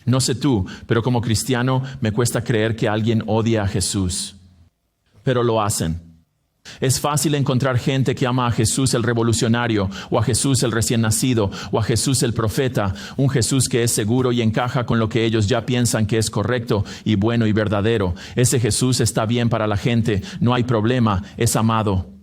No sé tú, pero como cristiano me cuesta creer que alguien odie a Jesús. Pero lo hacen. Es fácil encontrar gente que ama a Jesús el revolucionario, o a Jesús el recién nacido, o a Jesús el profeta, un Jesús que es seguro y encaja con lo que ellos ya piensan que es correcto y bueno y verdadero. Ese Jesús está bien para la gente, no hay problema, es amado.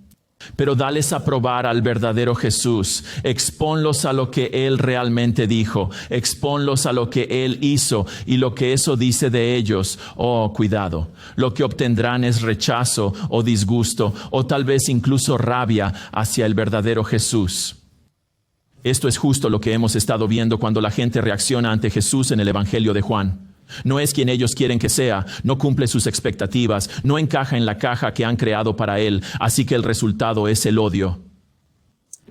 Pero dales a probar al verdadero Jesús, expónlos a lo que Él realmente dijo, expónlos a lo que Él hizo y lo que eso dice de ellos. Oh, cuidado, lo que obtendrán es rechazo o disgusto o tal vez incluso rabia hacia el verdadero Jesús. Esto es justo lo que hemos estado viendo cuando la gente reacciona ante Jesús en el Evangelio de Juan. No es quien ellos quieren que sea, no cumple sus expectativas, no encaja en la caja que han creado para él, así que el resultado es el odio.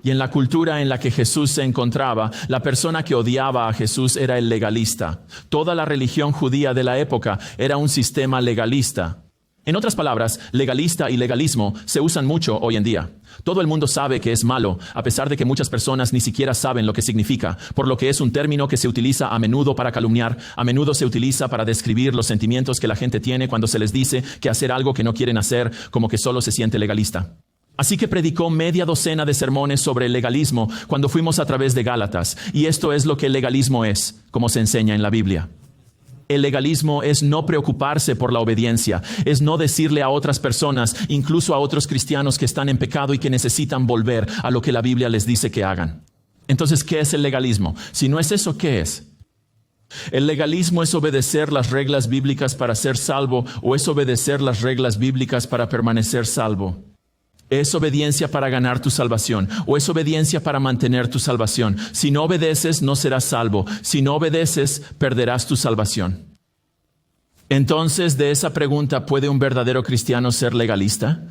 Y en la cultura en la que Jesús se encontraba, la persona que odiaba a Jesús era el legalista. Toda la religión judía de la época era un sistema legalista. En otras palabras, legalista y legalismo se usan mucho hoy en día. Todo el mundo sabe que es malo, a pesar de que muchas personas ni siquiera saben lo que significa, por lo que es un término que se utiliza a menudo para calumniar, a menudo se utiliza para describir los sentimientos que la gente tiene cuando se les dice que hacer algo que no quieren hacer, como que solo se siente legalista. Así que predicó media docena de sermones sobre el legalismo cuando fuimos a través de Gálatas, y esto es lo que el legalismo es, como se enseña en la Biblia. El legalismo es no preocuparse por la obediencia, es no decirle a otras personas, incluso a otros cristianos que están en pecado y que necesitan volver a lo que la Biblia les dice que hagan. Entonces, ¿qué es el legalismo? Si no es eso, ¿qué es? ¿El legalismo es obedecer las reglas bíblicas para ser salvo o es obedecer las reglas bíblicas para permanecer salvo? ¿Es obediencia para ganar tu salvación o es obediencia para mantener tu salvación? Si no obedeces, no serás salvo. Si no obedeces, perderás tu salvación. Entonces, de esa pregunta, ¿puede un verdadero cristiano ser legalista?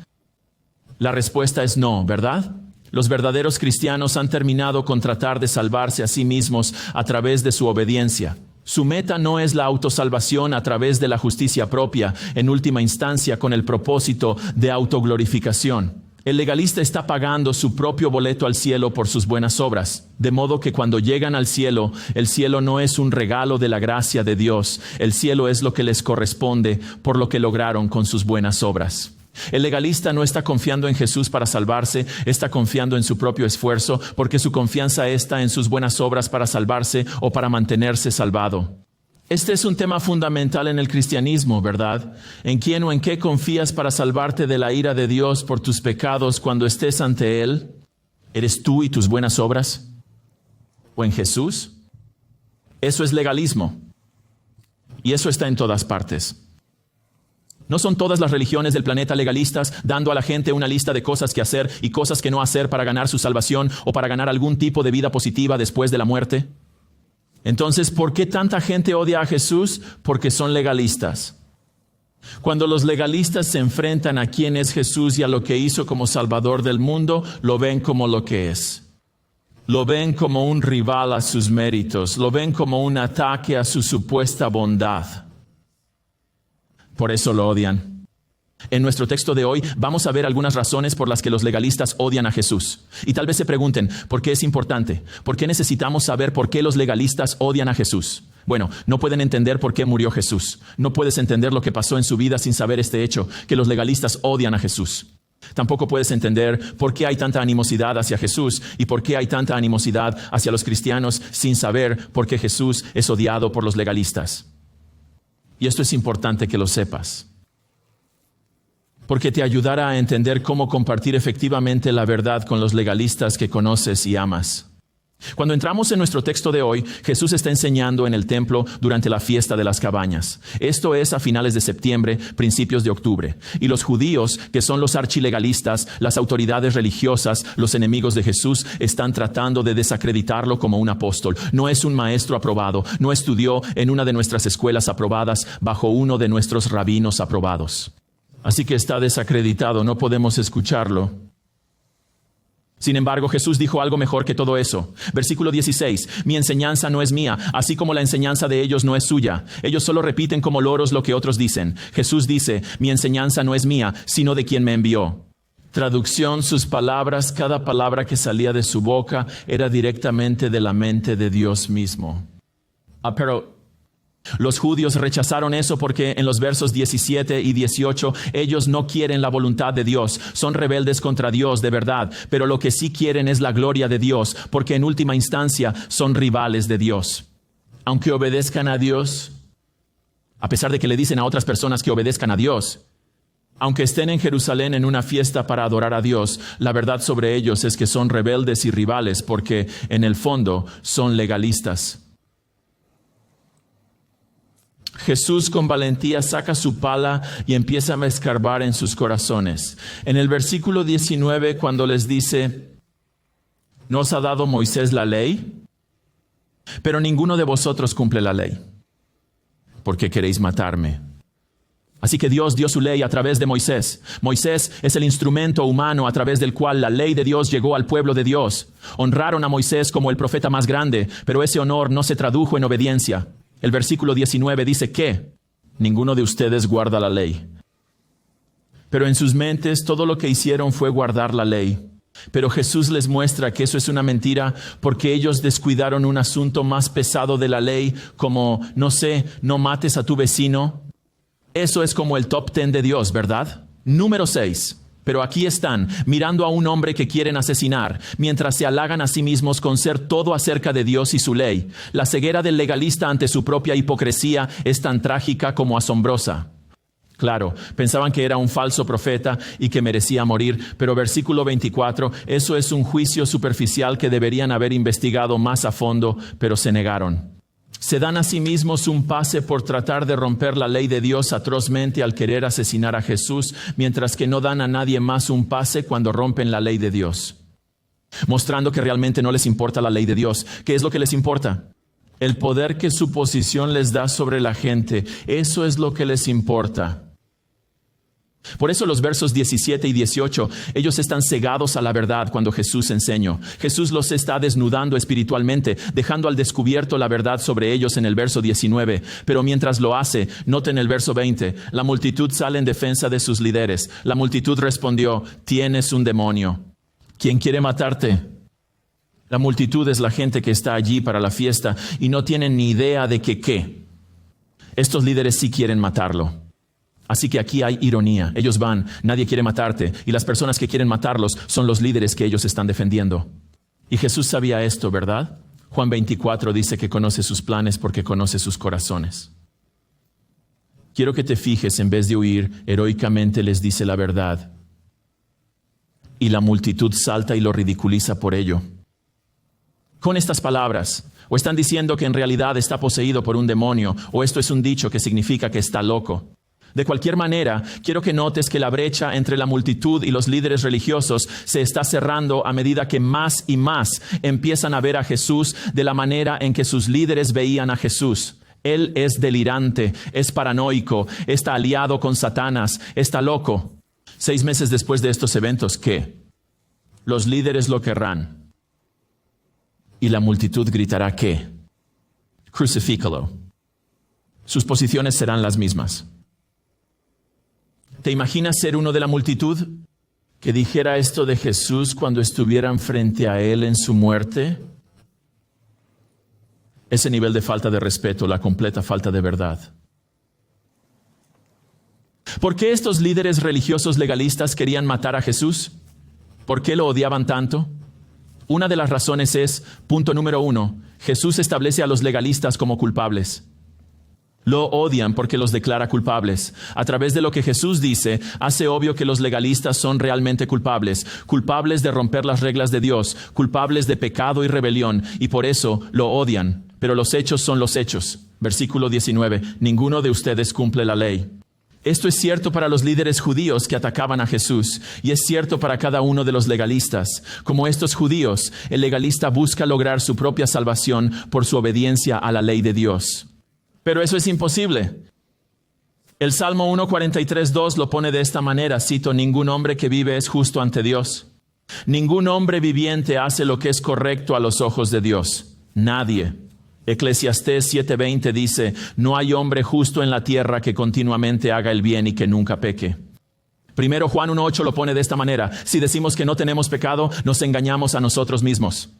La respuesta es no, ¿verdad? Los verdaderos cristianos han terminado con tratar de salvarse a sí mismos a través de su obediencia. Su meta no es la autosalvación a través de la justicia propia, en última instancia con el propósito de autoglorificación. El legalista está pagando su propio boleto al cielo por sus buenas obras, de modo que cuando llegan al cielo, el cielo no es un regalo de la gracia de Dios, el cielo es lo que les corresponde por lo que lograron con sus buenas obras. El legalista no está confiando en Jesús para salvarse, está confiando en su propio esfuerzo, porque su confianza está en sus buenas obras para salvarse o para mantenerse salvado. Este es un tema fundamental en el cristianismo, ¿verdad? ¿En quién o en qué confías para salvarte de la ira de Dios por tus pecados cuando estés ante Él? ¿Eres tú y tus buenas obras? ¿O en Jesús? Eso es legalismo. Y eso está en todas partes. ¿No son todas las religiones del planeta legalistas, dando a la gente una lista de cosas que hacer y cosas que no hacer para ganar su salvación o para ganar algún tipo de vida positiva después de la muerte? Entonces, ¿por qué tanta gente odia a Jesús? Porque son legalistas. Cuando los legalistas se enfrentan a quién es Jesús y a lo que hizo como Salvador del mundo, lo ven como lo que es. Lo ven como un rival a sus méritos, lo ven como un ataque a su supuesta bondad. Por eso lo odian. En nuestro texto de hoy vamos a ver algunas razones por las que los legalistas odian a Jesús. Y tal vez se pregunten, ¿por qué es importante? ¿Por qué necesitamos saber por qué los legalistas odian a Jesús? Bueno, no pueden entender por qué murió Jesús. No puedes entender lo que pasó en su vida sin saber este hecho, que los legalistas odian a Jesús. Tampoco puedes entender por qué hay tanta animosidad hacia Jesús y por qué hay tanta animosidad hacia los cristianos sin saber por qué Jesús es odiado por los legalistas. Y esto es importante que lo sepas, porque te ayudará a entender cómo compartir efectivamente la verdad con los legalistas que conoces y amas. Cuando entramos en nuestro texto de hoy, Jesús está enseñando en el templo durante la fiesta de las cabañas. Esto es a finales de septiembre, principios de octubre. Y los judíos, que son los archilegalistas, las autoridades religiosas, los enemigos de Jesús, están tratando de desacreditarlo como un apóstol. No es un maestro aprobado, no estudió en una de nuestras escuelas aprobadas, bajo uno de nuestros rabinos aprobados. Así que está desacreditado, no podemos escucharlo. Sin embargo, Jesús dijo algo mejor que todo eso. Versículo 16, mi enseñanza no es mía, así como la enseñanza de ellos no es suya. Ellos solo repiten como loros lo que otros dicen. Jesús dice, mi enseñanza no es mía, sino de quien me envió. Traducción, sus palabras, cada palabra que salía de su boca era directamente de la mente de Dios mismo. Pero Los judíos rechazaron eso porque en los versos 17 y 18 ellos no quieren la voluntad de Dios, son rebeldes contra Dios de verdad, pero lo que sí quieren es la gloria de Dios, porque en última instancia son rivales de Dios. Aunque obedezcan a Dios, a pesar de que le dicen a otras personas que obedezcan a Dios, aunque estén en Jerusalén en una fiesta para adorar a Dios, la verdad sobre ellos es que son rebeldes y rivales porque en el fondo son legalistas. Jesús con valentía saca su pala y empieza a escarbar en sus corazones. En el versículo 19, cuando les dice, ¿no os ha dado Moisés la ley? Pero ninguno de vosotros cumple la ley. ¿Por qué queréis matarme? Así que Dios dio su ley a través de Moisés. Moisés es el instrumento humano a través del cual la ley de Dios llegó al pueblo de Dios. Honraron a Moisés como el profeta más grande, pero ese honor no se tradujo en obediencia. El versículo 19 dice que ninguno de ustedes guarda la ley. Pero en sus mentes todo lo que hicieron fue guardar la ley. Pero Jesús les muestra que eso es una mentira porque ellos descuidaron un asunto más pesado de la ley, como, no mates a tu vecino. Eso es como el top 10 de Dios, ¿verdad? Número 6. Pero aquí están, mirando a un hombre que quieren asesinar, mientras se halagan a sí mismos con ser todo acerca de Dios y su ley. La ceguera del legalista ante su propia hipocresía es tan trágica como asombrosa. Claro, pensaban que era un falso profeta y que merecía morir, pero versículo 24, eso es un juicio superficial que deberían haber investigado más a fondo, pero se negaron. Se dan a sí mismos un pase por tratar de romper la ley de Dios atrozmente al querer asesinar a Jesús, mientras que no dan a nadie más un pase cuando rompen la ley de Dios, mostrando que realmente no les importa la ley de Dios. ¿Qué es lo que les importa? El poder que su posición les da sobre la gente. Eso es lo que les importa. Por eso los versos 17 y 18, ellos están cegados a la verdad cuando Jesús enseñó. Jesús los está desnudando espiritualmente, dejando al descubierto la verdad sobre ellos en el verso 19. Pero mientras lo hace, noten el verso 20, la multitud sale en defensa de sus líderes. La multitud respondió, tienes un demonio. ¿Quién quiere matarte? La multitud es la gente que está allí para la fiesta y no tienen ni idea de qué. Estos líderes sí quieren matarlo. Así que aquí hay ironía. Ellos van, nadie quiere matarte, y las personas que quieren matarlos son los líderes que ellos están defendiendo. Y Jesús sabía esto, ¿verdad? Juan 24 dice que conoce sus planes porque conoce sus corazones. Quiero que te fijes, en vez de huir, heroicamente les dice la verdad. Y la multitud salta y lo ridiculiza por ello. Con estas palabras, o están diciendo que en realidad está poseído por un demonio, o esto es un dicho que significa que está loco. De cualquier manera, quiero que notes que la brecha entre la multitud y los líderes religiosos se está cerrando a medida que más y más empiezan a ver a Jesús de la manera en que sus líderes veían a Jesús. Él es delirante, es paranoico, está aliado con Satanás, está loco. 6 meses después de estos eventos, ¿qué? Los líderes lo querrán. Y la multitud gritará, ¿qué? Crucifícalo. Sus posiciones serán las mismas. ¿Te imaginas ser uno de la multitud que dijera esto de Jesús cuando estuvieran frente a Él en su muerte? Ese nivel de falta de respeto, la completa falta de verdad. ¿Por qué estos líderes religiosos legalistas querían matar a Jesús? ¿Por qué lo odiaban tanto? Una de las razones es, punto número 1, Jesús establece a los legalistas como culpables. Lo odian porque los declara culpables. A través de lo que Jesús dice, hace obvio que los legalistas son realmente culpables, culpables de romper las reglas de Dios, culpables de pecado y rebelión, y por eso lo odian. Pero los hechos son los hechos. Versículo 19, ninguno de ustedes cumple la ley. Esto es cierto para los líderes judíos que atacaban a Jesús, y es cierto para cada uno de los legalistas. Como estos judíos, el legalista busca lograr su propia salvación por su obediencia a la ley de Dios. Pero eso es imposible. El Salmo 143:2 lo pone de esta manera, cito, ningún hombre que vive es justo ante Dios. Ningún hombre viviente hace lo que es correcto a los ojos de Dios. Nadie. Eclesiastés 7:20 dice, no hay hombre justo en la tierra que continuamente haga el bien y que nunca peque. Primero Juan 1:8 lo pone de esta manera, si decimos que no tenemos pecado, nos engañamos a nosotros mismos.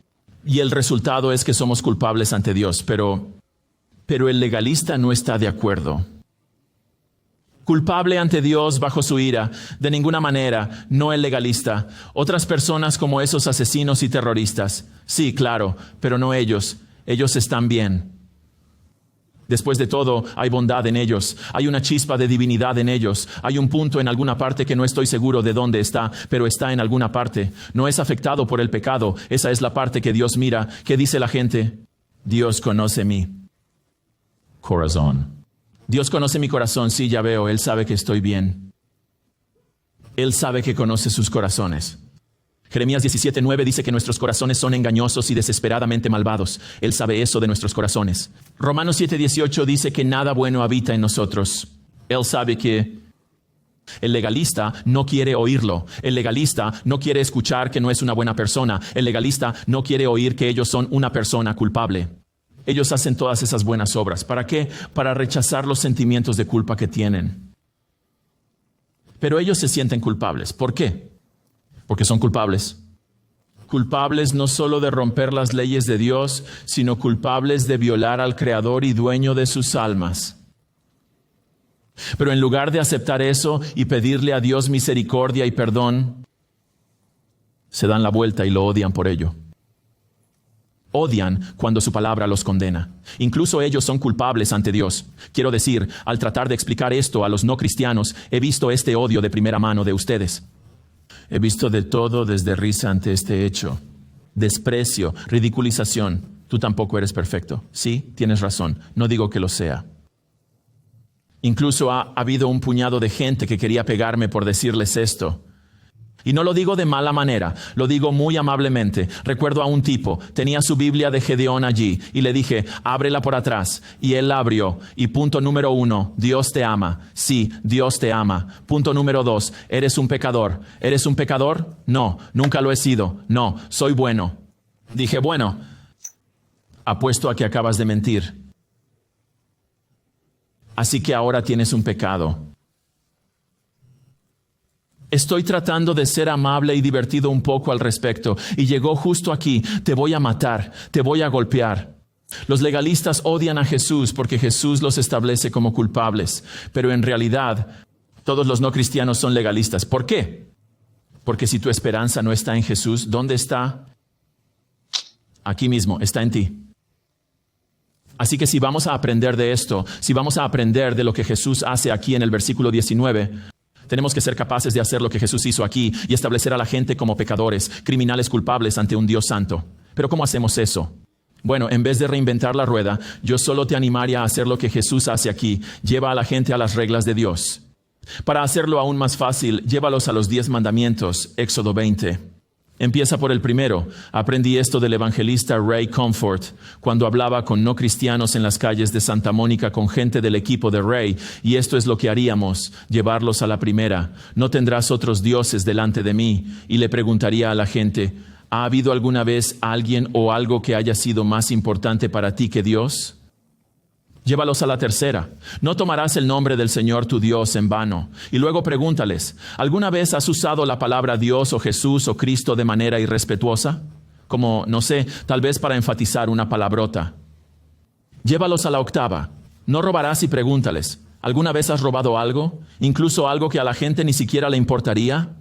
Y el resultado es que somos culpables ante Dios, pero Pero el legalista no está de acuerdo. Culpable ante Dios bajo su ira, de ninguna manera, no el legalista. Otras personas como esos asesinos y terroristas. Sí, claro, pero no ellos. Ellos están bien. Después de todo, hay bondad en ellos. Hay una chispa de divinidad en ellos. Hay un punto en alguna parte que no estoy seguro de dónde está, pero está en alguna parte. No es afectado por el pecado. Esa es la parte que Dios mira. ¿Qué dice la gente? Dios conoce mi corazón. Dios conoce mi corazón, sí, ya veo, Él sabe que estoy bien. Él sabe que conoce sus corazones. Jeremías 17:9 dice que nuestros corazones son engañosos y desesperadamente malvados. Él sabe eso de nuestros corazones. Romanos 7:18 dice que nada bueno habita en nosotros. Él sabe que el legalista no quiere oírlo. El legalista no quiere escuchar que no es una buena persona. El legalista no quiere oír que ellos son una persona culpable. Ellos hacen todas esas buenas obras. ¿Para qué? Para rechazar los sentimientos de culpa que tienen. Pero ellos se sienten culpables. ¿Por qué? Porque son culpables. Culpables no solo de romper las leyes de Dios, sino culpables de violar al Creador y dueño de sus almas. Pero en lugar de aceptar eso y pedirle a Dios misericordia y perdón, se dan la vuelta y lo odian por ello. Odian cuando su palabra los condena. Incluso ellos son culpables ante Dios. Quiero decir, al tratar de explicar esto a los no cristianos, he visto este odio de primera mano de ustedes. He visto de todo desde risa ante este hecho. Desprecio, ridiculización. Tú tampoco eres perfecto. Sí, tienes razón. No digo que lo sea. Incluso ha habido un puñado de gente que quería pegarme por decirles esto. Y no lo digo de mala manera, lo digo muy amablemente. Recuerdo a un tipo, tenía su Biblia de Gedeón allí y le dije, ábrela por atrás. Y él la abrió. Y punto número 1, Dios te ama. Sí, Dios te ama. Punto número 2, eres un pecador. ¿Eres un pecador? No, nunca lo he sido. No, soy bueno. Dije, bueno, apuesto a que acabas de mentir. Así que ahora tienes un pecado. Estoy tratando de ser amable y divertido un poco al respecto. Y llegó justo aquí. Te voy a matar, te voy a golpear. Los legalistas odian a Jesús porque Jesús los establece como culpables. Pero en realidad, todos los no cristianos son legalistas. ¿Por qué? Porque si tu esperanza no está en Jesús, ¿dónde está? Aquí mismo, está en ti. Así que si vamos a aprender de esto, si vamos a aprender de lo que Jesús hace aquí en el versículo 19, tenemos que ser capaces de hacer lo que Jesús hizo aquí y establecer a la gente como pecadores, criminales culpables ante un Dios santo. ¿Pero cómo hacemos eso? Bueno, en vez de reinventar la rueda, yo solo te animaría a hacer lo que Jesús hace aquí. Lleva a la gente a las reglas de Dios. Para hacerlo aún más fácil, llévalos a los 10 mandamientos, Éxodo 20. Empieza por el primero. Aprendí esto del evangelista Ray Comfort cuando hablaba con no cristianos en las calles de Santa Mónica con gente del equipo de Ray, y esto es lo que haríamos, llevarlos a la primera. No tendrás otros dioses delante de mí. Y le preguntaría a la gente, ¿ha habido alguna vez alguien o algo que haya sido más importante para ti que Dios? Llévalos a la tercera. No tomarás el nombre del Señor tu Dios en vano. Y luego pregúntales, ¿alguna vez has usado la palabra Dios o Jesús o Cristo de manera irrespetuosa? Como, no sé, tal vez para enfatizar una palabrota. Llévalos a la octava. No robarás y pregúntales, ¿alguna vez has robado algo? Incluso algo que a la gente ni siquiera le importaría.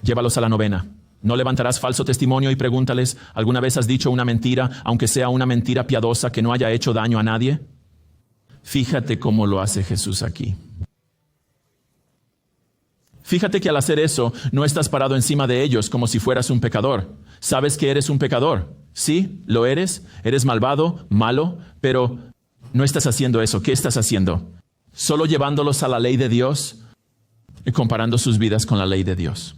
Llévalos a la novena. No levantarás falso testimonio y pregúntales, ¿alguna vez has dicho una mentira, aunque sea una mentira piadosa que no haya hecho daño a nadie? Fíjate cómo lo hace Jesús aquí. Fíjate que al hacer eso, no estás parado encima de ellos como si fueras un pecador. ¿Sabes que eres un pecador? Sí, lo eres. Eres malvado, malo, pero no estás haciendo eso. ¿Qué estás haciendo? Solo llevándolos a la ley de Dios y comparando sus vidas con la ley de Dios.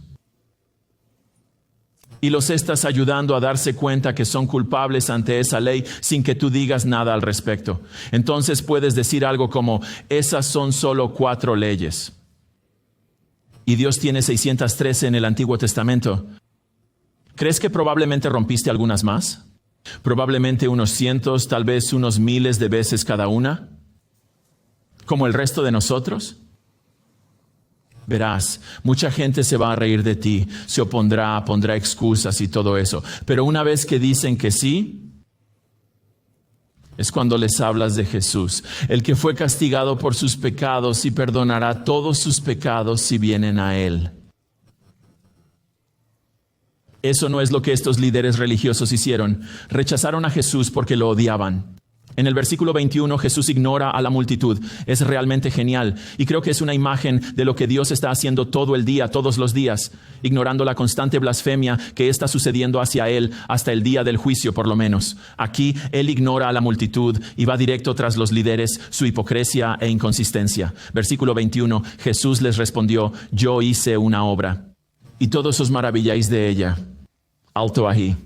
Y los estás ayudando a darse cuenta que son culpables ante esa ley sin que tú digas nada al respecto. Entonces puedes decir algo como, esas son solo 4 leyes. Y Dios tiene 613 en el Antiguo Testamento. ¿Crees que probablemente rompiste algunas más? Probablemente unos cientos, tal vez unos miles de veces cada una. ¿Como el resto de nosotros? Verás, mucha gente se va a reír de ti, se opondrá, pondrá excusas y todo eso. Pero una vez que dicen que sí, es cuando les hablas de Jesús, el que fue castigado por sus pecados y perdonará todos sus pecados si vienen a Él. Eso no es lo que estos líderes religiosos hicieron. Rechazaron a Jesús porque lo odiaban. En el versículo 21, Jesús ignora a la multitud. Es realmente genial. Y creo que es una imagen de lo que Dios está haciendo todo el día, todos los días, ignorando la constante blasfemia que está sucediendo hacia Él hasta el día del juicio, por lo menos. Aquí, Él ignora a la multitud y va directo tras los líderes, su hipocresía e inconsistencia. Versículo 21, Jesús les respondió, yo hice una obra, y todos os maravilláis de ella. Alto ahí.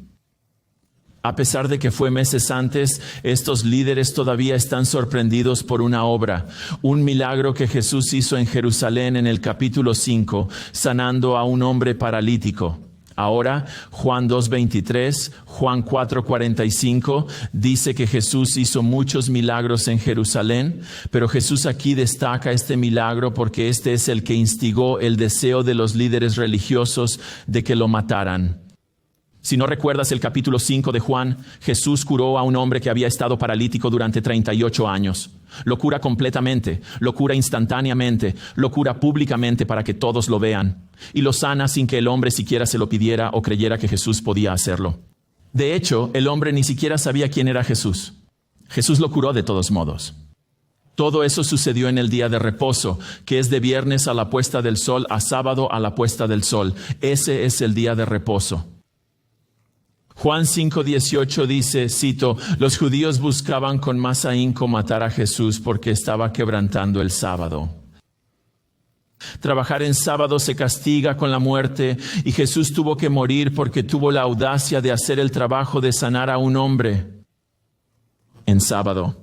A pesar de que fue meses antes, estos líderes todavía están sorprendidos por una obra, un milagro que Jesús hizo en Jerusalén en el capítulo 5, sanando a un hombre paralítico. Ahora, Juan 2:23, Juan 4:45 dice que Jesús hizo muchos milagros en Jerusalén, pero Jesús aquí destaca este milagro porque este es el que instigó el deseo de los líderes religiosos de que lo mataran. Si no recuerdas el capítulo 5 de Juan, Jesús curó a un hombre que había estado paralítico durante 38 años. Lo cura completamente, lo cura instantáneamente, lo cura públicamente para que todos lo vean. Y lo sana sin que el hombre siquiera se lo pidiera o creyera que Jesús podía hacerlo. De hecho, el hombre ni siquiera sabía quién era Jesús. Jesús lo curó de todos modos. Todo eso sucedió en el día de reposo, que es de viernes a la puesta del sol a sábado a la puesta del sol. Ese es el día de reposo. Juan 5:18 dice, cito, los judíos buscaban con más ahínco matar a Jesús porque estaba quebrantando el sábado. Trabajar en sábado se castiga con la muerte y Jesús tuvo que morir porque tuvo la audacia de hacer el trabajo de sanar a un hombre en sábado.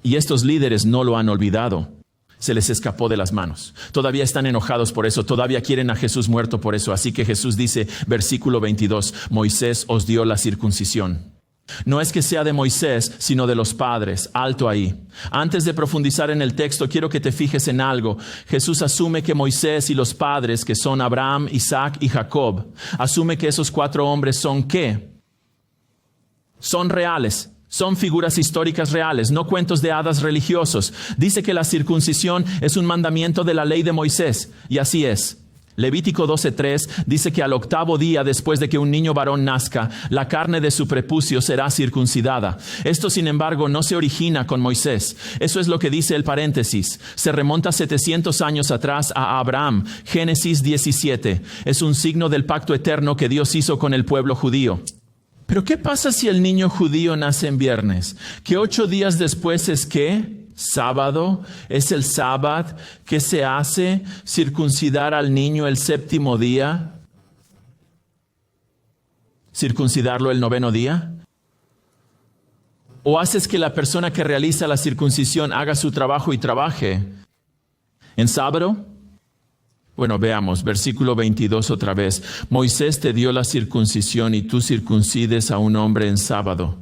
Y estos líderes no lo han olvidado. Se les escapó de las manos. Todavía están enojados por eso. Todavía quieren a Jesús muerto por eso. Así que Jesús dice, versículo 22, Moisés os dio la circuncisión. No es que sea de Moisés, sino de los padres. Alto ahí. Antes de profundizar en el texto, quiero que te fijes en algo. Jesús asume que Moisés y los padres, que son Abraham, Isaac y Jacob, asume que esos 4 hombres son ¿qué? Son reales. Son figuras históricas reales, no cuentos de hadas religiosos. Dice que la circuncisión es un mandamiento de la ley de Moisés, y así es. Levítico 12:3 dice que al 8º día después de que un niño varón nazca, la carne de su prepucio será circuncidada. Esto, sin embargo, no se origina con Moisés. Eso es lo que dice el paréntesis. Se remonta 700 años atrás a Abraham. Génesis 17. Es un signo del pacto eterno que Dios hizo con el pueblo judío. Pero ¿qué pasa si el niño judío nace en viernes? ¿Que 8 días después es qué? Sábado. ¿Es el sábado que se hace circuncidar al niño el 7º día? ¿Circuncidarlo el 9º día? ¿O haces que la persona que realiza la circuncisión haga su trabajo y trabaje en sábado? Bueno, veamos, versículo 22 otra vez. Moisés te dio la circuncisión y tú circuncides a un hombre en sábado.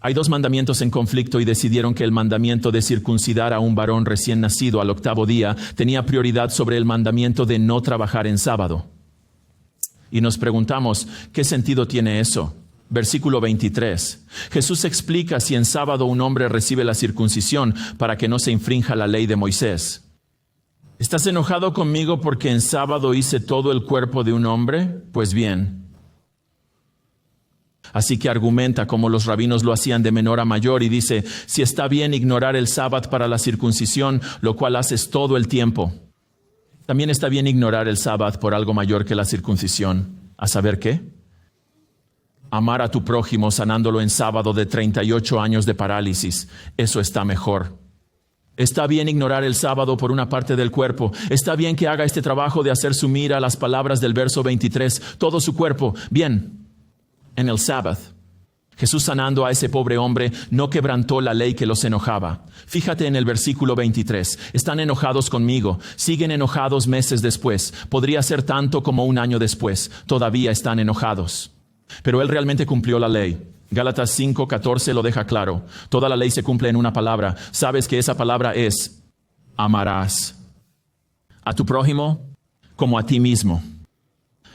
Hay 2 mandamientos en conflicto y decidieron que el mandamiento de circuncidar a un varón recién nacido al 8º día tenía prioridad sobre el mandamiento de no trabajar en sábado. Y nos preguntamos, ¿qué sentido tiene eso? Versículo 23. Jesús explica si en sábado un hombre recibe la circuncisión para que no se infrinja la ley de Moisés. ¿Estás enojado conmigo porque en sábado hice todo el cuerpo de un hombre? Pues bien. Así que argumenta como los rabinos lo hacían de menor a mayor y dice, si está bien ignorar el sábado para la circuncisión, lo cual haces todo el tiempo, también está bien ignorar el sábado por algo mayor que la circuncisión. ¿A saber qué? Amar a tu prójimo sanándolo en sábado de 38 años de parálisis. Eso está mejor. Está bien ignorar el sábado por una parte del cuerpo. Está bien que haga este trabajo de hacer sumir a las palabras del verso 23 todo su cuerpo. Bien, en el sábado, Jesús sanando a ese pobre hombre no quebrantó la ley que los enojaba. Fíjate en el versículo 23. Están enojados conmigo. Siguen enojados meses después. Podría ser tanto como un año después. Todavía están enojados. Pero Él realmente cumplió la ley. Gálatas 5:14 lo deja claro. Toda la ley se cumple en una palabra. Sabes que esa palabra es amarás a tu prójimo como a ti mismo.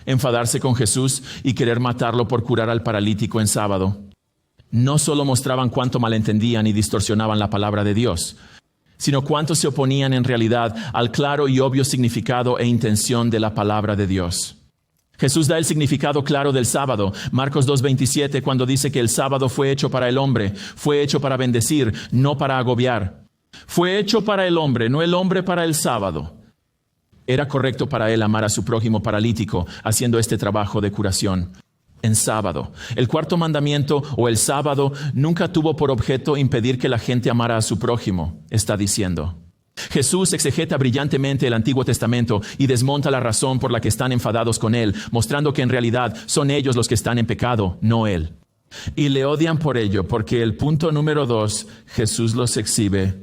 enfadarse con Jesús y querer matarlo por curar al paralítico en sábado. No solo mostraban cuánto malentendían y distorsionaban la palabra de Dios, sino cuánto se oponían en realidad al claro y obvio significado e intención de la palabra de Dios. Jesús da el significado claro del sábado. Marcos 2:27, cuando dice que el sábado fue hecho para el hombre, fue hecho para bendecir, no para agobiar. Fue hecho para el hombre, no el hombre para el sábado. Era correcto para él amar a su prójimo paralítico, haciendo este trabajo de curación en sábado. El cuarto mandamiento, o el sábado, nunca tuvo por objeto impedir que la gente amara a su prójimo, está diciendo. Jesús exegeta brillantemente el Antiguo Testamento y desmonta la razón por la que están enfadados con él, mostrando que en realidad son ellos los que están en pecado, no él. Y le odian por ello, porque el punto número 2, Jesús los exhibe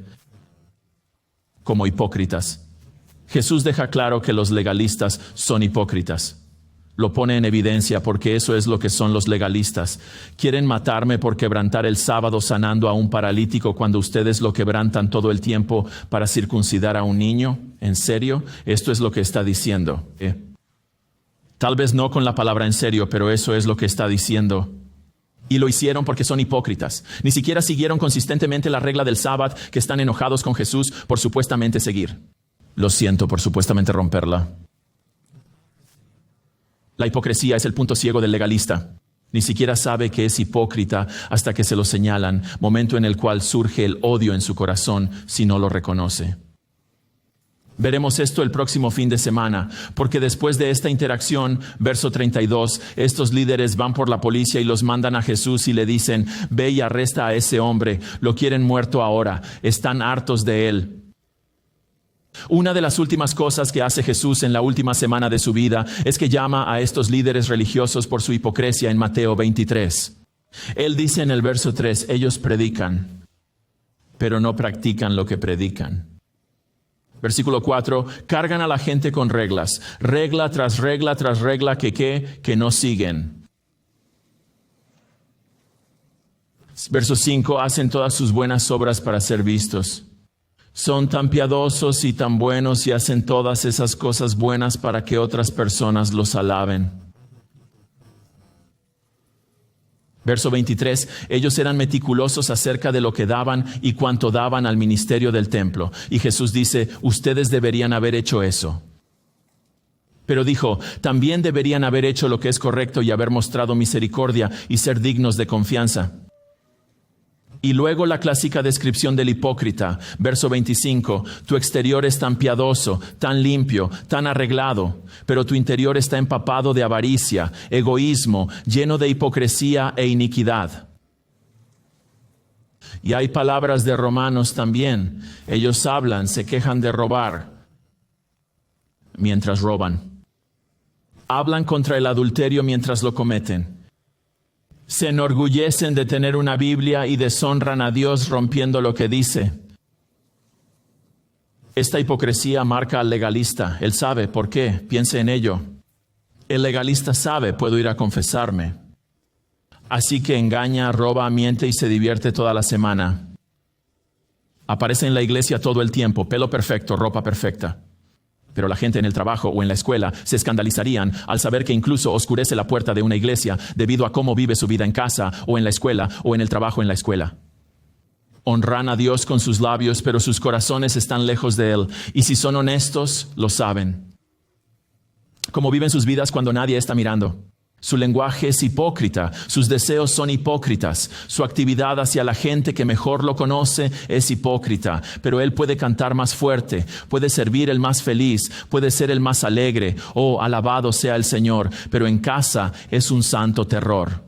como hipócritas. Jesús deja claro que los legalistas son hipócritas. Lo pone en evidencia porque eso es lo que son los legalistas. ¿Quieren matarme por quebrantar el sábado sanando a un paralítico cuando ustedes lo quebrantan todo el tiempo para circuncidar a un niño? ¿En serio? Esto es lo que está diciendo. Tal vez no con la palabra en serio, pero eso es lo que está diciendo. Y lo hicieron porque son hipócritas. Ni siquiera siguieron consistentemente la regla del sábado, que están enojados con Jesús por supuestamente seguir. Lo siento por supuestamente romperla. La hipocresía es el punto ciego del legalista. Ni siquiera sabe que es hipócrita hasta que se lo señalan, momento en el cual surge el odio en su corazón si no lo reconoce. Veremos esto el próximo fin de semana, porque después de esta interacción, verso 32, estos líderes van por la policía y los mandan a Jesús y le dicen: ve y arresta a ese hombre, lo quieren muerto ahora, están hartos de él. Una de las últimas cosas que hace Jesús en la última semana de su vida es que llama a estos líderes religiosos por su hipocresía en Mateo 23. Él dice en el verso 3, ellos predican, pero no practican lo que predican. Versículo 4, cargan a la gente con reglas, regla tras regla tras regla que no siguen. Verso 5, hacen todas sus buenas obras para ser vistos. Son tan piadosos y tan buenos y hacen todas esas cosas buenas para que otras personas los alaben. Verso 23, ellos eran meticulosos acerca de lo que daban y cuánto daban al ministerio del templo. Y Jesús dice, ustedes deberían haber hecho eso. Pero dijo, también deberían haber hecho lo que es correcto y haber mostrado misericordia y ser dignos de confianza. Y luego la clásica descripción del hipócrita, verso 25, tu exterior es tan piadoso, tan limpio, tan arreglado, pero tu interior está empapado de avaricia, egoísmo, lleno de hipocresía e iniquidad. Y hay palabras de Romanos también. Ellos hablan, se quejan de robar mientras roban. Hablan contra el adulterio mientras lo cometen. Se enorgullecen de tener una Biblia y deshonran a Dios rompiendo lo que dice. Esta hipocresía marca al legalista. Él sabe por qué. Piense en ello. El legalista sabe, puedo ir a confesarme. Así que engaña, roba, miente y se divierte toda la semana. Aparece en la iglesia todo el tiempo, pelo perfecto, ropa perfecta. Pero la gente en el trabajo o en la escuela se escandalizarían al saber que incluso oscurece la puerta de una iglesia debido a cómo vive su vida en casa o en la escuela o en el trabajo en la escuela. Honran a Dios con sus labios, pero sus corazones están lejos de Él. Y si son honestos, lo saben. Cómo viven sus vidas cuando nadie está mirando. Su lenguaje es hipócrita, sus deseos son hipócritas, su actividad hacia la gente que mejor lo conoce es hipócrita, pero él puede cantar más fuerte, puede servir el más feliz, puede ser el más alegre, oh, alabado sea el Señor, pero en casa es un santo terror.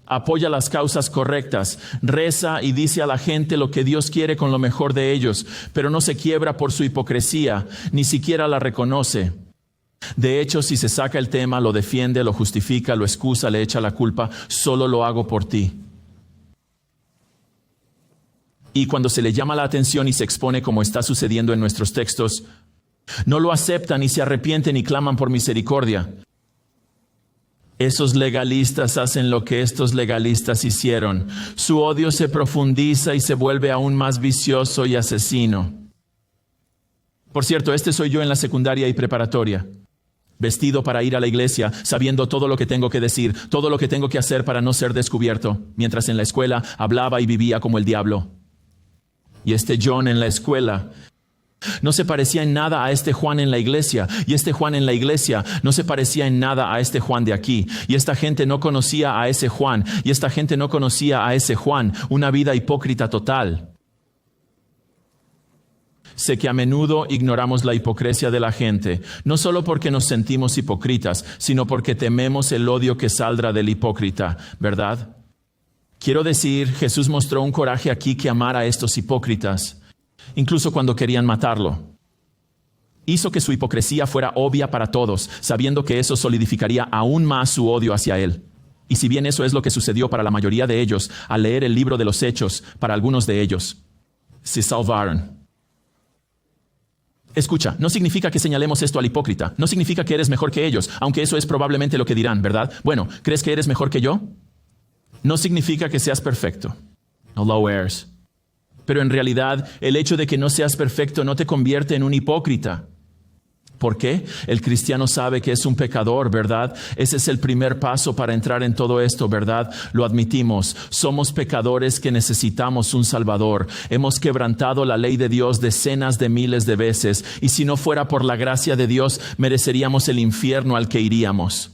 Apoya las causas correctas, reza y dice a la gente lo que Dios quiere con lo mejor de ellos, pero no se quiebra por su hipocresía, ni siquiera la reconoce. De hecho, si se saca el tema, lo defiende, lo justifica, lo excusa, le echa la culpa, solo lo hago por ti. Y cuando se le llama la atención y se expone como está sucediendo en nuestros textos, no lo aceptan ni se arrepienten ni claman por misericordia. Esos legalistas hacen lo que estos legalistas hicieron. Su odio se profundiza y se vuelve aún más vicioso y asesino. Por cierto, este soy yo en la secundaria y preparatoria. vestido para ir a la iglesia, sabiendo todo lo que tengo que decir, todo lo que tengo que hacer para no ser descubierto, mientras en la escuela hablaba y vivía como el diablo. Y este John en la escuela no se parecía en nada a este Juan en la iglesia, y este Juan en la iglesia no se parecía en nada a este Juan de aquí, y esta gente no conocía a ese Juan, y esta gente no conocía a ese Juan, una vida hipócrita total. Sé que a menudo ignoramos la hipocresía de la gente, no solo porque nos sentimos hipócritas, sino porque tememos el odio que saldrá del hipócrita, ¿verdad? Quiero decir, Jesús mostró un coraje aquí que amara a estos hipócritas, incluso cuando querían matarlo. Hizo que su hipocresía fuera obvia para todos, sabiendo que eso solidificaría aún más su odio hacia él. Y si bien eso es lo que sucedió para la mayoría de ellos, al leer el libro de los Hechos, para algunos de ellos se salvaron. Escucha, no significa que señalemos esto al hipócrita, no significa que eres mejor que ellos, aunque eso es probablemente lo que dirán, ¿verdad? Bueno, ¿crees que eres mejor que yo? No significa que seas perfecto. No lo eres. Pero en realidad, el hecho de que no seas perfecto no te convierte en un hipócrita. ¿Por qué? El cristiano sabe que es un pecador, ¿verdad? Ese es el primer paso para entrar en todo esto, ¿verdad? Lo admitimos. Somos pecadores que necesitamos un Salvador. Hemos quebrantado la ley de Dios decenas de miles de veces, y si no fuera por la gracia de Dios, mereceríamos el infierno al que iríamos.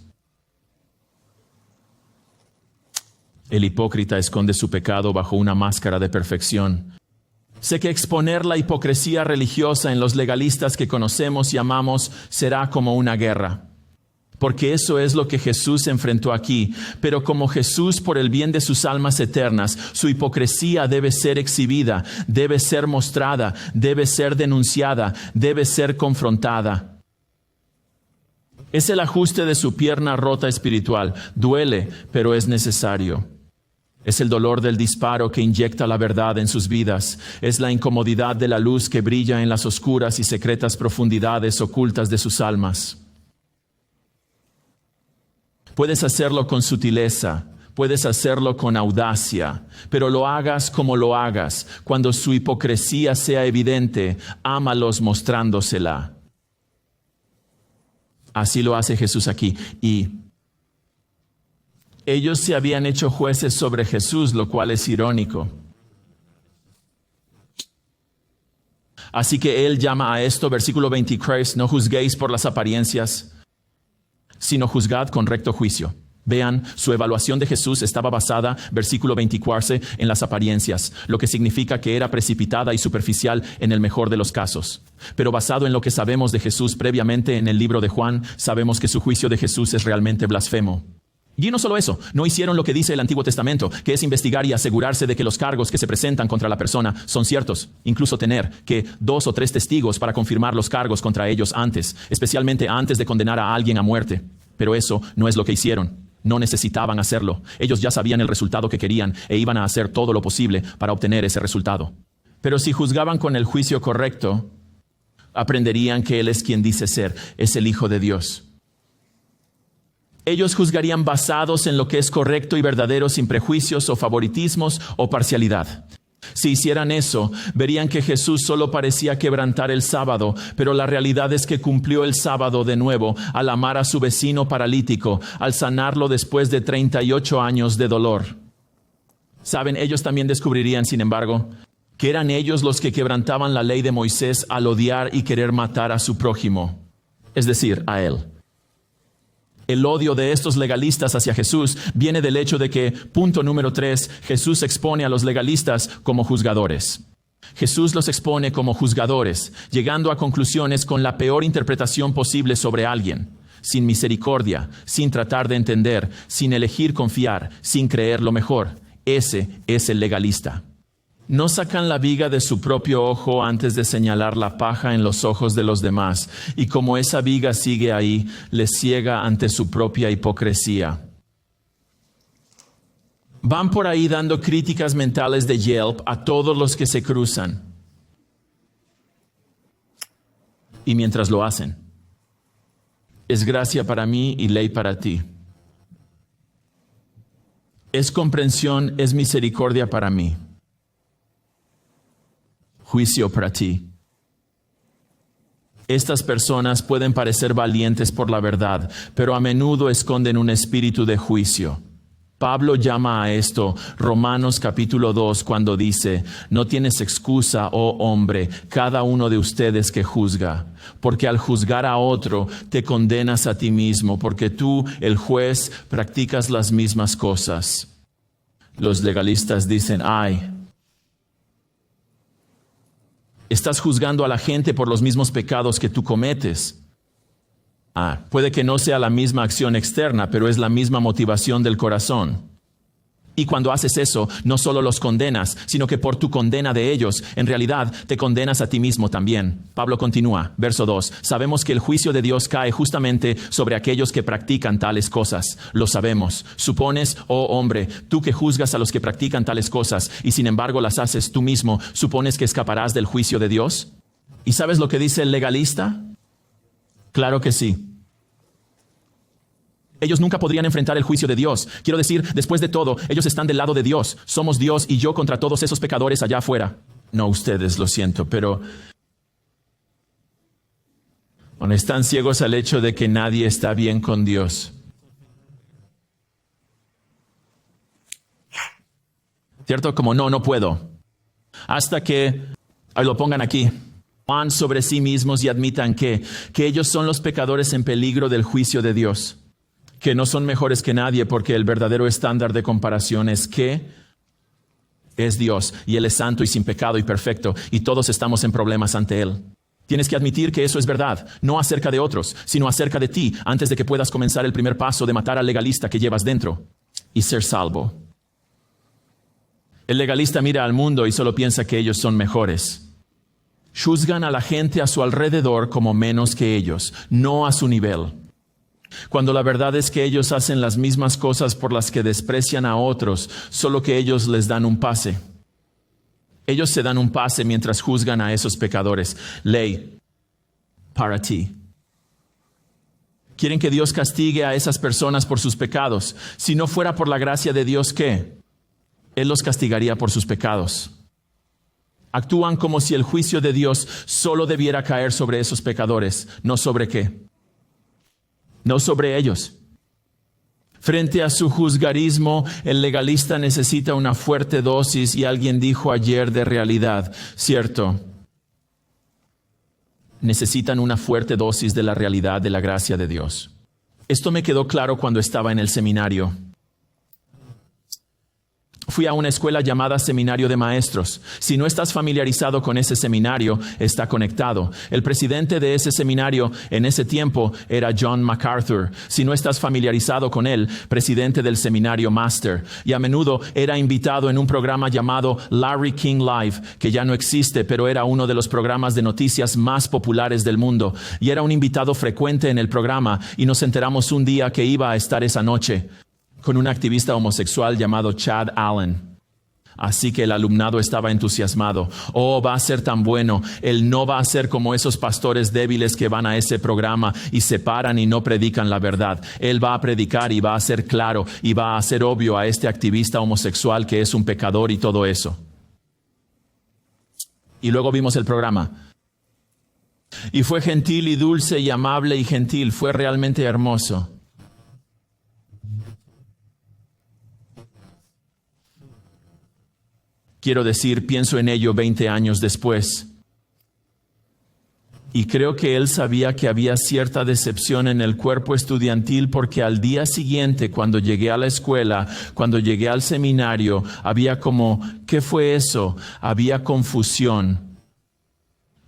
El hipócrita esconde su pecado bajo una máscara de perfección. Sé que exponer la hipocresía religiosa en los legalistas que conocemos y amamos será como una guerra, porque eso es lo que Jesús enfrentó aquí. Pero como Jesús, por el bien de sus almas eternas, su hipocresía debe ser exhibida, debe ser mostrada, debe ser denunciada, debe ser confrontada. Es el ajuste de su pierna rota espiritual. Duele, pero es necesario. Es el dolor del disparo que inyecta la verdad en sus vidas. Es la incomodidad de la luz que brilla en las oscuras y secretas profundidades ocultas de sus almas. Puedes hacerlo con sutileza, puedes hacerlo con audacia, pero lo hagas como lo hagas. Cuando su hipocresía sea evidente, ámalos mostrándosela. Así lo hace Jesús aquí. Y ellos se habían hecho jueces sobre Jesús, lo cual es irónico. Así que Él llama a esto, versículo 23, no juzguéis por las apariencias, sino juzgad con recto juicio. Vean, su evaluación de Jesús estaba basada, versículo 24, en las apariencias, lo que significa que era precipitada y superficial en el mejor de los casos. Pero basado en lo que sabemos de Jesús previamente en el libro de Juan, sabemos que su juicio de Jesús es realmente blasfemo. Y no solo eso, no hicieron lo que dice el Antiguo Testamento, que es investigar y asegurarse de que los cargos que se presentan contra la persona son ciertos. Incluso tener que 2 o 3 testigos para confirmar los cargos contra ellos antes, especialmente antes de condenar a alguien a muerte. Pero eso no es lo que hicieron. No necesitaban hacerlo. Ellos ya sabían el resultado que querían e iban a hacer todo lo posible para obtener ese resultado. Pero si juzgaban con el juicio correcto, aprenderían que Él es quien dice ser, es el Hijo de Dios. Ellos juzgarían basados en lo que es correcto y verdadero, sin prejuicios o favoritismos o parcialidad. Si hicieran eso, verían que Jesús solo parecía quebrantar el sábado, pero la realidad es que cumplió el sábado de nuevo al amar a su vecino paralítico, al sanarlo después de 38 años de dolor. Saben, ellos también descubrirían, sin embargo, que eran ellos los que quebrantaban la ley de Moisés al odiar y querer matar a su prójimo, es decir, a él. El odio de estos legalistas hacia Jesús viene del hecho de que, punto número 3, Jesús expone a los legalistas como juzgadores. Jesús los expone como juzgadores, llegando a conclusiones con la peor interpretación posible sobre alguien, sin misericordia, sin tratar de entender, sin elegir confiar, sin creer lo mejor. Ese es el legalista. No sacan la viga de su propio ojo antes de señalar la paja en los ojos de los demás, y como esa viga sigue ahí, les ciega ante su propia hipocresía. Van por ahí dando críticas mentales de Yelp a todos los que se cruzan. Y mientras lo hacen, es gracia para mí y ley para ti. Es comprensión, es misericordia para mí. Juicio para ti. Estas personas pueden parecer valientes por la verdad, pero a menudo esconden un espíritu de juicio. Pablo llama a esto Romanos capítulo 2 cuando dice: no tienes excusa, oh hombre, cada uno de ustedes que juzga, porque al juzgar a otro te condenas a ti mismo, porque tú, el juez, practicas las mismas cosas. Los legalistas dicen: ay, estás juzgando a la gente por los mismos pecados que tú cometes. Puede que no sea la misma acción externa, pero es la misma motivación del corazón. Y cuando haces eso, no solo los condenas, sino que por tu condena de ellos, en realidad te condenas a ti mismo también. Pablo continúa, verso 2. Sabemos que el juicio de Dios cae justamente sobre aquellos que practican tales cosas. Lo sabemos. Supones, oh hombre, tú que juzgas a los que practican tales cosas y sin embargo las haces tú mismo, ¿supones que escaparás del juicio de Dios? ¿Y sabes lo que dice el legalista? Claro que sí. Ellos nunca podrían enfrentar el juicio de Dios. Quiero decir, después de todo, ellos están del lado de Dios. Somos Dios y yo contra todos esos pecadores allá afuera. No ustedes, lo siento, pero están ciegos al hecho de que nadie está bien con Dios. ¿Cierto? Como no puedo. Hasta que lo pongan aquí. Sobre sí mismos y admitan que ellos son los pecadores en peligro del juicio de Dios, que no son mejores que nadie porque el verdadero estándar de comparación es que es Dios y Él es santo y sin pecado y perfecto y todos estamos en problemas ante Él. Tienes que admitir que eso es verdad, no acerca de otros, sino acerca de ti, antes de que puedas comenzar el primer paso de matar al legalista que llevas dentro y ser salvo. El legalista mira al mundo y solo piensa que ellos son mejores. Juzgan a la gente a su alrededor como menos que ellos, no a su nivel. Cuando la verdad es que ellos hacen las mismas cosas por las que desprecian a otros, solo que ellos les dan un pase. Ellos se dan un pase mientras juzgan a esos pecadores. Ley para ti. Quieren que Dios castigue a esas personas por sus pecados. Si no fuera por la gracia de Dios, ¿qué? Él los castigaría por sus pecados. Actúan como si el juicio de Dios solo debiera caer sobre esos pecadores. ¿No sobre qué? No sobre ellos. Frente a su juzgarismo, el legalista necesita una fuerte dosis, y alguien dijo ayer de realidad, ¿cierto? Necesitan una fuerte dosis de la realidad de la gracia de Dios. Esto me quedó claro cuando estaba en el seminario. Fui a una escuela llamada Seminario de Maestros. Si no estás familiarizado con ese seminario, está conectado. El presidente de ese seminario en ese tiempo era John MacArthur. Si no estás familiarizado con él, presidente del seminario Master. Y a menudo era invitado en un programa llamado Larry King Live, que ya no existe, pero era uno de los programas de noticias más populares del mundo. Y era un invitado frecuente en el programa, y nos enteramos un día que iba a estar esa noche con un activista homosexual llamado Chad Allen. Así que el alumnado estaba entusiasmado. Va a ser tan bueno. Él no va a ser como esos pastores débiles que van a ese programa y se paran y no predican la verdad. Él va a predicar y va a ser claro y va a hacer obvio a este activista homosexual que es un pecador y todo eso. Y luego vimos el programa. Y fue gentil y dulce y amable y gentil. Fue realmente hermoso. Quiero decir, pienso en ello 20 años después. Y creo que él sabía que había cierta decepción en el cuerpo estudiantil, porque al día siguiente, cuando llegué a la escuela, cuando llegué al seminario, había como, ¿qué fue eso? Había confusión.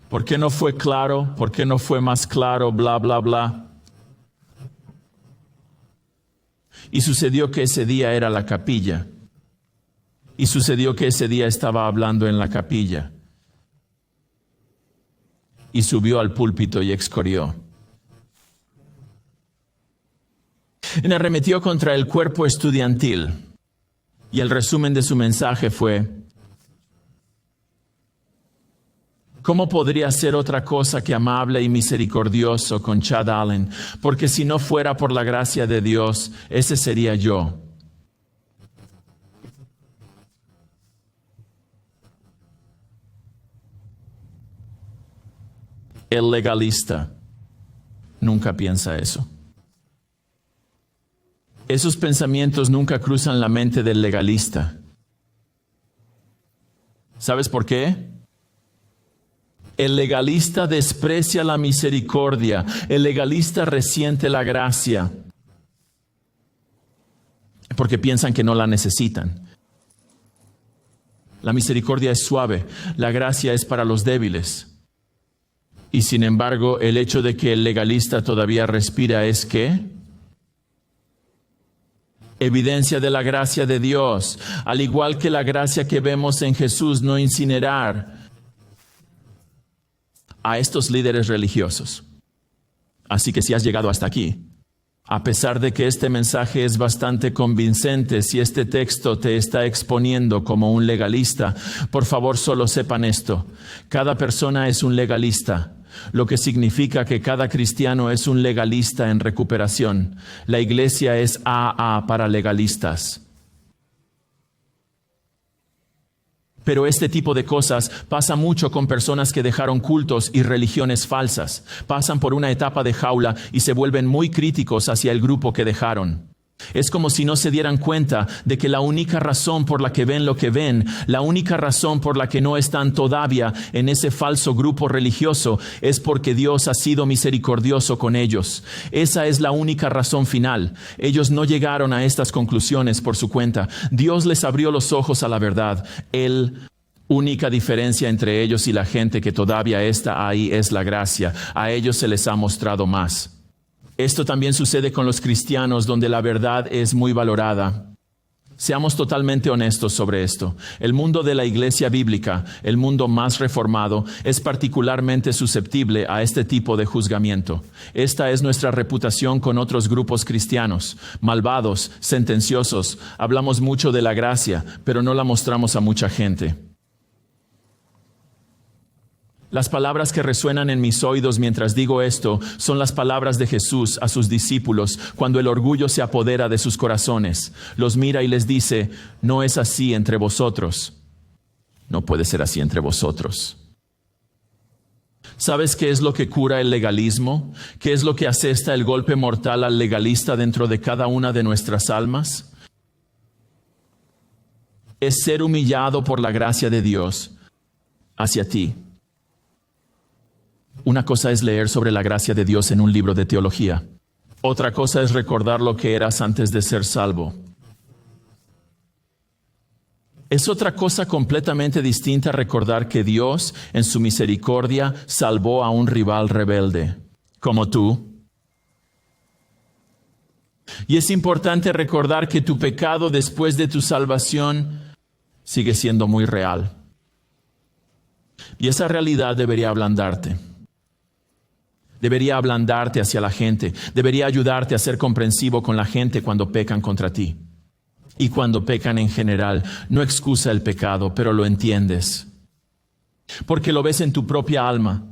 ¿Por qué no fue claro? ¿Por qué no fue más claro? Bla, bla, bla. Y sucedió que ese día era la capilla. Y sucedió que ese día estaba hablando en la capilla. Y subió al púlpito y excorió. Y arremetió contra el cuerpo estudiantil. Y el resumen de su mensaje fue: ¿cómo podría ser otra cosa que amable y misericordioso con Chad Allen? Porque si no fuera por la gracia de Dios, ese sería yo. El legalista nunca piensa eso. Esos pensamientos nunca cruzan la mente del legalista. ¿Sabes por qué? El legalista desprecia la misericordia. El legalista resiente la gracia. Porque piensan que no la necesitan. La misericordia es suave. La gracia es para los débiles. Y sin embargo, el hecho de que el legalista todavía respira es ¿qué? Evidencia de la gracia de Dios, al igual que la gracia que vemos en Jesús, no incinerar a estos líderes religiosos. Así que si has llegado hasta aquí, a pesar de que este mensaje es bastante convincente, si este texto te está exponiendo como un legalista, por favor solo sepan esto: cada persona es un legalista. Lo que significa que cada cristiano es un legalista en recuperación. La iglesia es AA para legalistas. Pero este tipo de cosas pasa mucho con personas que dejaron cultos y religiones falsas. Pasan por una etapa de jaula y se vuelven muy críticos hacia el grupo que dejaron. Es como si no se dieran cuenta de que la única razón por la que ven lo que ven, la única razón por la que no están todavía en ese falso grupo religioso, es porque Dios ha sido misericordioso con ellos. Esa es la única razón final. Ellos no llegaron a estas conclusiones por su cuenta. Dios les abrió los ojos a la verdad. Única diferencia entre ellos y la gente que todavía está ahí es la gracia. A ellos se les ha mostrado más. Esto también sucede con los cristianos, donde la verdad es muy valorada. Seamos totalmente honestos sobre esto. El mundo de la iglesia bíblica, el mundo más reformado, es particularmente susceptible a este tipo de juzgamiento. Esta es nuestra reputación con otros grupos cristianos, malvados, sentenciosos. Hablamos mucho de la gracia, pero no la mostramos a mucha gente. Las palabras que resuenan en mis oídos mientras digo esto son las palabras de Jesús a sus discípulos cuando el orgullo se apodera de sus corazones. Los mira y les dice: no es así entre vosotros. No puede ser así entre vosotros. ¿Sabes qué es lo que cura el legalismo? ¿Qué es lo que asesta el golpe mortal al legalista dentro de cada una de nuestras almas? Es ser humillado por la gracia de Dios hacia ti. Una cosa es leer sobre la gracia de Dios en un libro de teología. Otra cosa es recordar lo que eras antes de ser salvo. Es otra cosa completamente distinta recordar que Dios, en su misericordia, salvó a un rival rebelde, como tú. Y es importante recordar que tu pecado después de tu salvación sigue siendo muy real. Y esa realidad debería ablandarte. Debería ablandarte hacia la gente. Debería ayudarte a ser comprensivo con la gente cuando pecan contra ti. Y cuando pecan en general. No excusa el pecado, pero lo entiendes. Porque lo ves en tu propia alma.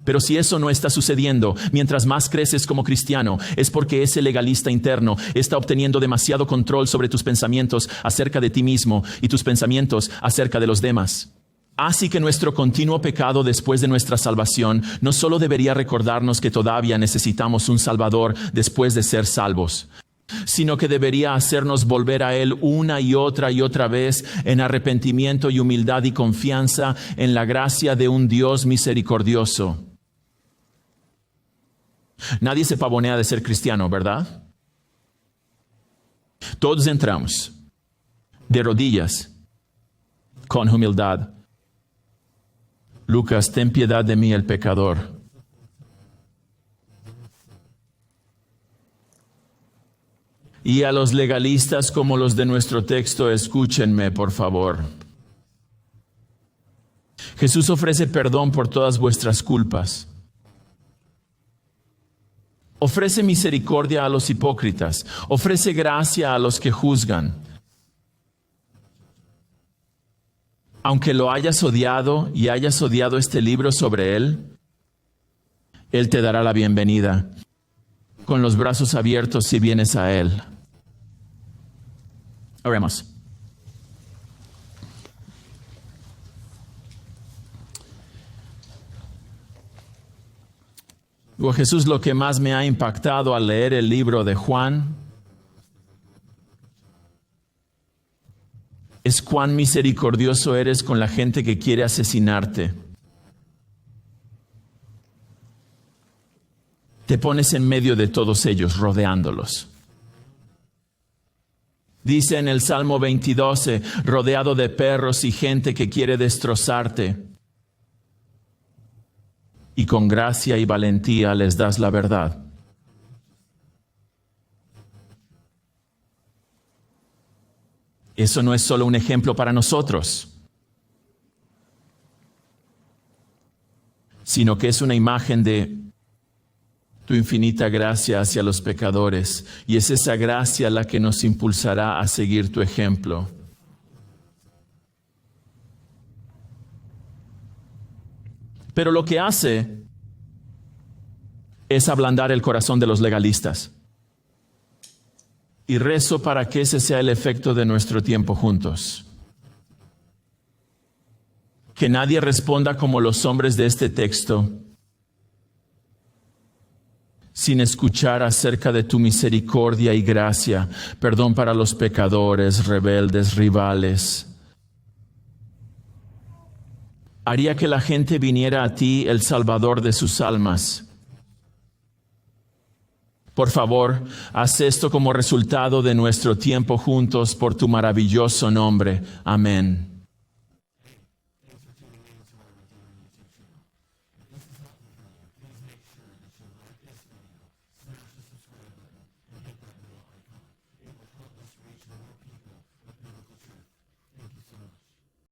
Pero si eso no está sucediendo, mientras más creces como cristiano, es porque ese legalista interno está obteniendo demasiado control sobre tus pensamientos acerca de ti mismo y tus pensamientos acerca de los demás. Así que nuestro continuo pecado después de nuestra salvación no solo debería recordarnos que todavía necesitamos un Salvador después de ser salvos, sino que debería hacernos volver a Él una y otra vez en arrepentimiento y humildad y confianza en la gracia de un Dios misericordioso. Nadie se pavonea de ser cristiano, ¿verdad? Todos entramos de rodillas, con humildad. Lucas, ten piedad de mí, el pecador. Y a los legalistas como los de nuestro texto, escúchenme, por favor. Jesús ofrece perdón por todas vuestras culpas. Ofrece misericordia a los hipócritas. Ofrece gracia a los que juzgan. Aunque lo hayas odiado y hayas odiado este libro sobre él, Él te dará la bienvenida con los brazos abiertos si vienes a Él. Oremos. Jesús, lo que más me ha impactado al leer el libro de Juan es cuán misericordioso eres con la gente que quiere asesinarte. Te pones en medio de todos ellos, rodeándolos. Dice en el Salmo 22, rodeado de perros y gente que quiere destrozarte. Y con gracia y valentía les das la verdad. Eso no es solo un ejemplo para nosotros, sino que es una imagen de tu infinita gracia hacia los pecadores. Y es esa gracia la que nos impulsará a seguir tu ejemplo. Pero lo que hace es ablandar el corazón de los legalistas. Y rezo para que ese sea el efecto de nuestro tiempo juntos. Que nadie responda como los hombres de este texto, sin escuchar acerca de tu misericordia y gracia, perdón para los pecadores, rebeldes, rivales. Haría que la gente viniera a ti, el Salvador de sus almas. Por favor, haz esto como resultado de nuestro tiempo juntos por tu maravilloso nombre. Amén.